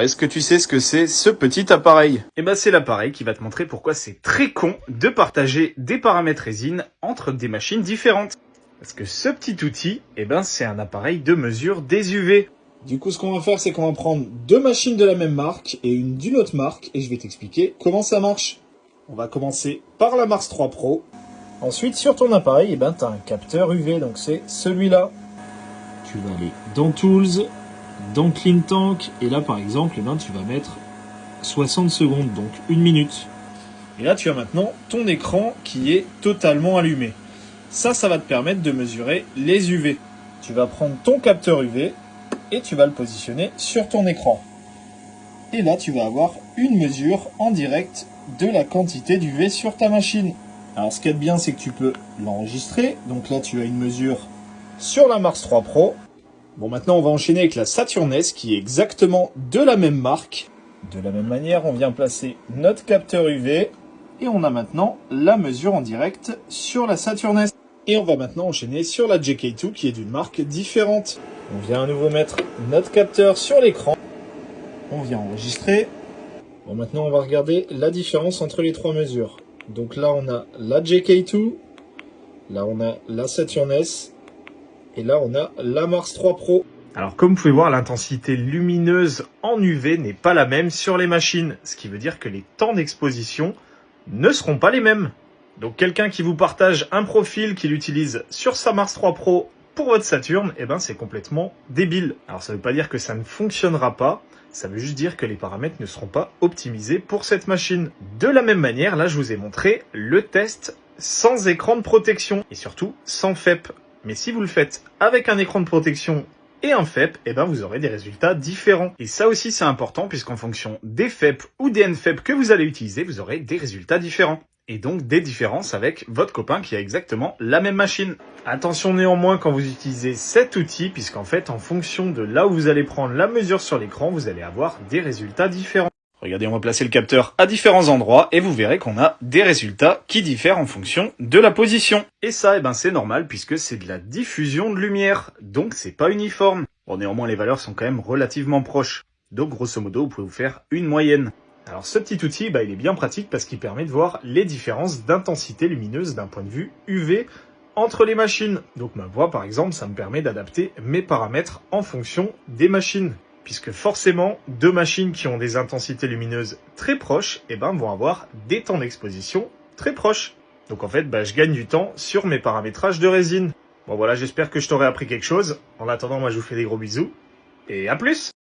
Est-ce que tu sais ce que c'est ce petit appareil? Eh ben c'est l'appareil qui va te montrer pourquoi c'est très con de partager des paramètres résine entre des machines différentes. Parce que ce petit outil, c'est un appareil de mesure des UV. Du coup, ce qu'on va faire, c'est qu'on va prendre deux machines de la même marque et une d'une autre marque, et je vais t'expliquer comment ça marche. On va commencer par la Mars 3 Pro. Ensuite, sur ton appareil, tu as un capteur UV, donc c'est celui-là. Tu vas aller dans Tools, dans Clean Tank, et là, par exemple, tu vas mettre 60 secondes, donc 1 minute. Et là, tu as maintenant ton écran qui est totalement allumé. Ça va te permettre de mesurer les UV. Tu vas prendre ton capteur UV et tu vas le positionner sur ton écran. Et là, tu vas avoir une mesure en direct de la quantité d'UV sur ta machine. Alors, ce qu'il y a de bien, c'est que tu peux l'enregistrer. Donc là, tu as une mesure sur la Mars 3 Pro. Bon, maintenant, on va enchaîner avec la Saturn S qui est exactement de la même marque. De la même manière, on vient placer notre capteur UV et on a maintenant la mesure en direct sur la Saturn S. Et on va maintenant enchaîner sur la JK2 qui est d'une marque différente. On vient à nouveau mettre notre capteur sur l'écran. On vient enregistrer. Bon, maintenant on va regarder la différence entre les trois mesures. Donc là on a la JK2, là on a la Saturn S, et là on a la Mars 3 Pro. Alors comme vous pouvez voir, l'intensité lumineuse en UV n'est pas la même sur les machines, ce qui veut dire que les temps d'exposition ne seront pas les mêmes. Donc quelqu'un qui vous partage un profil qu'il utilise sur sa Mars 3 Pro pour votre Saturn, c'est complètement débile. Alors ça ne veut pas dire que ça ne fonctionnera pas, ça veut juste dire que les paramètres ne seront pas optimisés pour cette machine. De la même manière, là je vous ai montré le test sans écran de protection et surtout sans FEP. Mais si vous le faites avec un écran de protection et un FEP, vous aurez des résultats différents. Et ça aussi c'est important puisqu'en fonction des FEP ou des NFEP que vous allez utiliser, vous aurez des résultats différents. Et donc des différences avec votre copain qui a exactement la même machine. Attention néanmoins quand vous utilisez cet outil, puisqu'en fait, en fonction de là où vous allez prendre la mesure sur l'écran, vous allez avoir des résultats différents. Regardez, on va placer le capteur à différents endroits et vous verrez qu'on a des résultats qui diffèrent en fonction de la position. Et ça, c'est normal puisque c'est de la diffusion de lumière, donc c'est pas uniforme. Bon, néanmoins, les valeurs sont quand même relativement proches. Donc grosso modo, vous pouvez vous faire une moyenne. Alors ce petit outil, il est bien pratique parce qu'il permet de voir les différences d'intensité lumineuse d'un point de vue UV entre les machines. Donc ma voix par exemple, ça me permet d'adapter mes paramètres en fonction des machines. Puisque forcément, deux machines qui ont des intensités lumineuses très proches, vont avoir des temps d'exposition très proches. Donc en fait, je gagne du temps sur mes paramétrages de résine. Bon voilà, j'espère que je t'aurai appris quelque chose. En attendant, moi je vous fais des gros bisous et à plus!